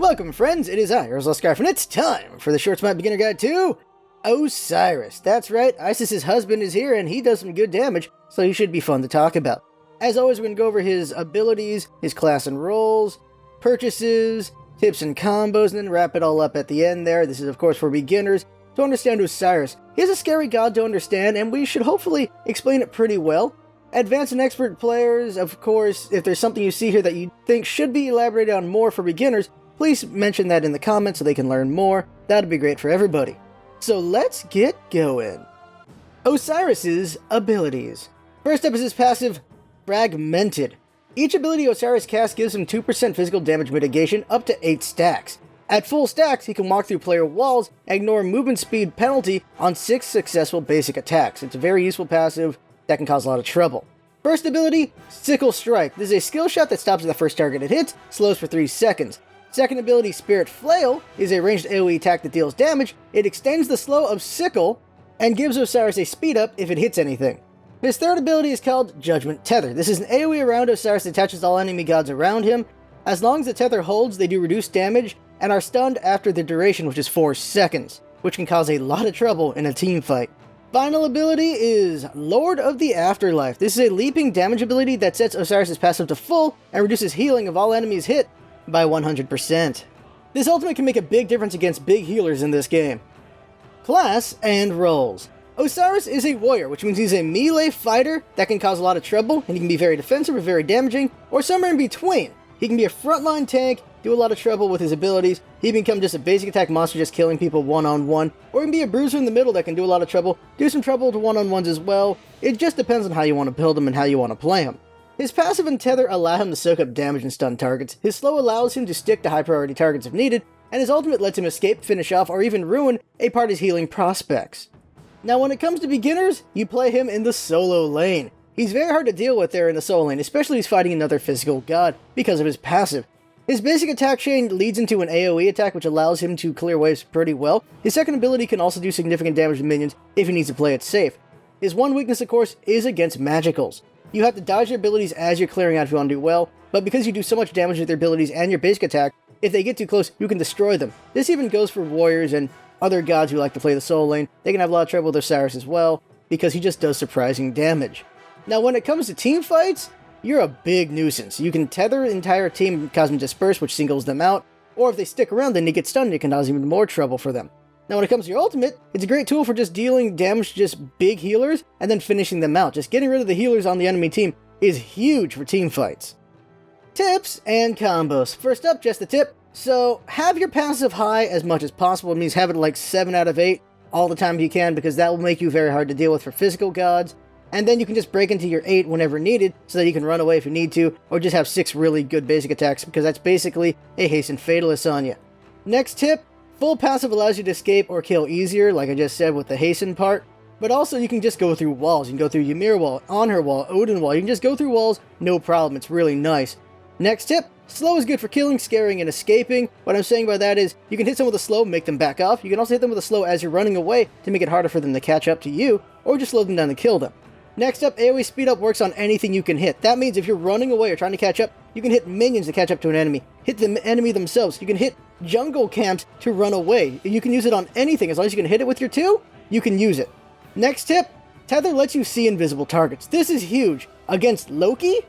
Welcome friends, it is I, Hi-Rez LostScarf, and it's time for the Short Smite Beginner Guide to Osiris. That's right, Isis's husband is here and he does some good damage, so he should be fun to talk about. As always, we're going to go over his abilities, his class and roles, purchases, tips and combos, and then wrap it all up at the end there. This is of course for beginners to understand Osiris. He is a scary god to understand, and we should hopefully explain it pretty well. Advanced and expert players, of course, if there's something you see here that you think should be elaborated on more for beginners, please mention that in the comments so they can learn more. That'd be great for everybody. So let's get going. Osiris's abilities. First up is his passive, Fragmented. Each ability Osiris casts gives him 2% physical damage mitigation up to 8 stacks. At full stacks, he can walk through player walls and ignore movement speed penalty on 6 successful basic attacks. It's a very useful passive that can cause a lot of trouble. First ability, Sickle Strike. This is a skill shot that stops at the first target it hits, slows for 3 seconds. Second ability, Spirit Flail, is a ranged AoE attack that deals damage. It extends the slow of Sickle and gives Osiris a speed up if it hits anything. His third ability is called Judgment Tether. This is an AoE around Osiris that attaches all enemy gods around him. As long as the tether holds, they do reduced damage and are stunned after the duration, which is 4 seconds, which can cause a lot of trouble in a team fight. Final ability is Lord of the Afterlife. This is a leaping damage ability that sets Osiris' passive to full and reduces healing of all enemies hit by 100%. This ultimate can make a big difference against big healers in this game. Class and roles. Osiris is a warrior, which means he's a melee fighter that can cause a lot of trouble, and he can be very defensive or very damaging, or somewhere in between. He can be a frontline tank, do a lot of trouble with his abilities. He can become just a basic attack monster just killing people one-on-one, or he can be a bruiser in the middle that can do a lot of trouble, do some trouble to one-on-ones as well. It just depends on how you want to build him and how you want to play him. His passive and tether allow him to soak up damage and stun targets, his slow allows him to stick to high priority targets if needed, and his ultimate lets him escape, finish off, or even ruin a party's healing prospects. Now when it comes to beginners, you play him in the solo lane. He's very hard to deal with there in the solo lane, especially if he's fighting another physical god, because of his passive. His basic attack chain leads into an AoE attack which allows him to clear waves pretty well. His second ability can also do significant damage to minions if he needs to play it safe. His one weakness, of course, is against magicals. You have to dodge your abilities as you're clearing out if you want to do well, but because you do so much damage with your abilities and your basic attack, if they get too close, you can destroy them. This even goes for warriors and other gods who like to play the solo lane. They can have a lot of trouble with Osiris as well, because he just does surprising damage. Now when it comes to team fights, you're a big nuisance. You can tether an entire team and cause them to disperse, which singles them out, or if they stick around then they get stunned and it can cause even more trouble for them. Now when it comes to your ultimate, it's a great tool for just dealing damage to just big healers and then finishing them out. Just getting rid of the healers on the enemy team is huge for team fights. Tips and combos. First up, just the tip. So have your passive high as much as possible. It means have it like 7 out of 8 all the time if you can, because that will make you very hard to deal with for physical gods. And then you can just break into your 8 whenever needed so that you can run away if you need to, or just have 6 really good basic attacks, because that's basically a hastened fatalist on you. Next tip, full passive allows you to escape or kill easier, like I just said with the hasten part, but also you can just go through walls. You can go through Ymir wall, Anhur wall, Odin wall. You can just go through walls, no problem. It's really nice. Next tip, slow is good for killing, scaring, and escaping. What I'm saying by that is you can hit someone with a slow, make them back off. You can also hit them with a slow as you're running away to make it harder for them to catch up to you, or just slow them down and kill them. Next up, AoE speed up works on anything you can hit. That means if you're running away or trying to catch up, you can hit minions to catch up to an enemy. Hit the enemy themselves. You can hit jungle camps to run away. You can use it on anything. As long as you can hit it with your 2, you can use it. Next tip, tether lets you see invisible targets. This is huge. Against Loki,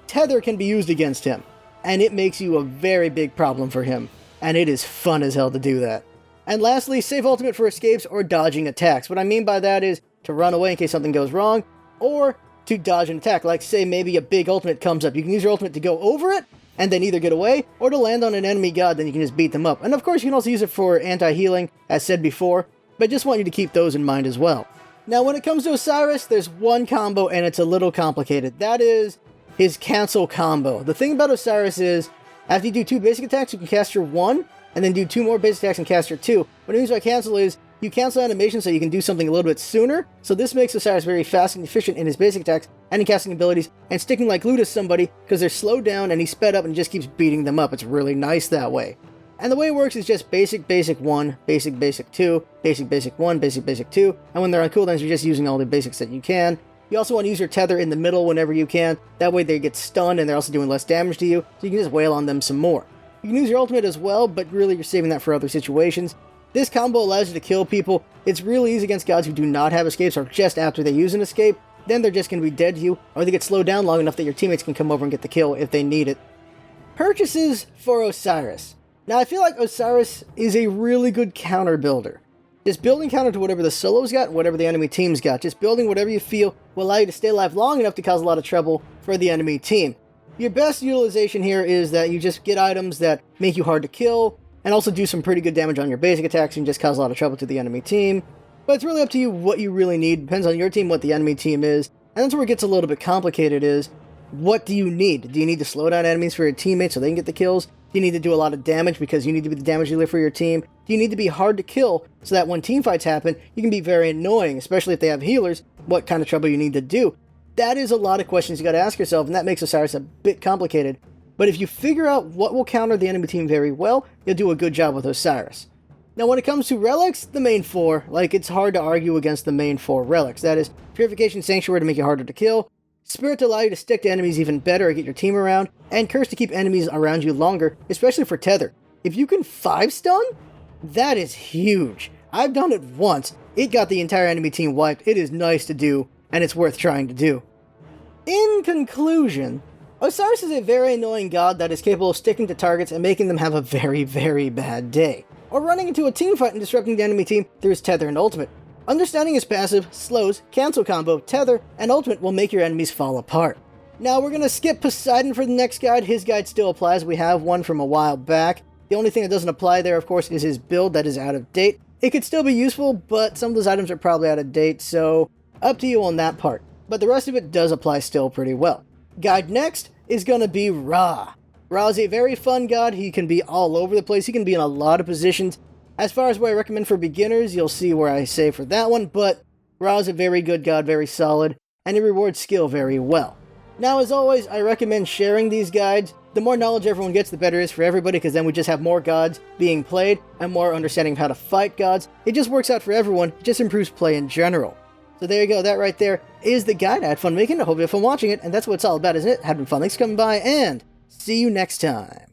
tether can be used against him, and it makes you a very big problem for him, and it is fun as hell to do that. And lastly, save ultimate for escapes or dodging attacks. What I mean by that is to run away in case something goes wrong, or to dodge an attack. Like say maybe a big ultimate comes up, you can use your ultimate to go over it and then either get away or to land on an enemy god, then you can just beat them up. And of course you can also use it for anti-healing, as said before, but I just want you to keep those in mind as well. Now when it comes to Osiris, there's one combo and it's a little complicated. That is his cancel combo. The thing about Osiris is, after you do 2 basic attacks, you can cast your 1, and then do 2 more basic attacks and cast your 2. What it means by cancel is, you cancel animation so you can do something a little bit sooner, so this makes Osiris very fast and efficient in his basic attacks and in casting abilities, and sticking like glue to somebody, because they're slowed down and he's sped up and just keeps beating them up. It's really nice that way. And the way it works is just basic 1, basic 2, basic 1, basic 2, and when they're on cooldowns you're just using all the basics that you can. You also want to use your tether in the middle whenever you can, that way they get stunned and they're also doing less damage to you, so you can just wail on them some more. You can use your ultimate as well, but really you're saving that for other situations. This combo allows you to kill people. It's really easy against gods who do not have escapes or just after they use an escape. Then they're just going to be dead to you, or they get slowed down long enough that your teammates can come over and get the kill if they need it. Purchases for Osiris. Now I feel like Osiris is a really good counter builder. Just building counter to whatever the solo's got, whatever the enemy team's got. Just building whatever you feel will allow you to stay alive long enough to cause a lot of trouble for the enemy team. Your best utilization here is that you just get items that make you hard to kill, and also do some pretty good damage on your basic attacks and just cause a lot of trouble to the enemy team. But it's really up to you what you really need. Depends on your team, what the enemy team is. And that's where it gets a little bit complicated is, what do you need? Do you need to slow down enemies for your teammates so they can get the kills? Do you need to do a lot of damage because you need to be the damage dealer for your team? Do you need to be hard to kill so that when team fights happen, you can be very annoying, especially if they have healers, what kind of trouble you need to do? That is a lot of questions you got to ask yourself, and that makes Osiris a bit complicated. But if you figure out what will counter the enemy team very well, you'll do a good job with Osiris. Now when it comes to relics, the main four, it's hard to argue against the main four relics. That is, Purification Sanctuary to make you harder to kill, Spirit to allow you to stick to enemies even better or get your team around, and Curse to keep enemies around you longer, especially for Tether. If you can 5-stun, that is huge. I've done it once. It got the entire enemy team wiped. It is nice to do, and it's worth trying to do. In conclusion, Osiris is a very annoying god that is capable of sticking to targets and making them have a very, very bad day, or running into a team fight and disrupting the enemy team through his Tether and ultimate. Understanding his passive, slows, cancel combo, Tether, and ultimate will make your enemies fall apart. Now we're going to skip Poseidon for the next guide. His guide still applies. We have one from a while back. The only thing that doesn't apply there, of course, is his build that is out of date. It could still be useful, but some of those items are probably out of date, so up to you on that part. But the rest of it does apply still pretty well. Guide next is going to be Ra. Ra is a very fun god. He can be all over the place. He can be in a lot of positions. As far as what I recommend for beginners, you'll see where I say for that one, but Ra is a very good god, very solid, and he rewards skill very well. Now, as always, I recommend sharing these guides. The more knowledge everyone gets, the better it is for everybody, because then we just have more gods being played and more understanding of how to fight gods. It just works out for everyone. It just improves play in general. So there you go, that right there is the guide. I had fun making it, I hope you had fun watching it, and that's what it's all about, isn't it? Having fun. Thanks for coming by, and see you next time.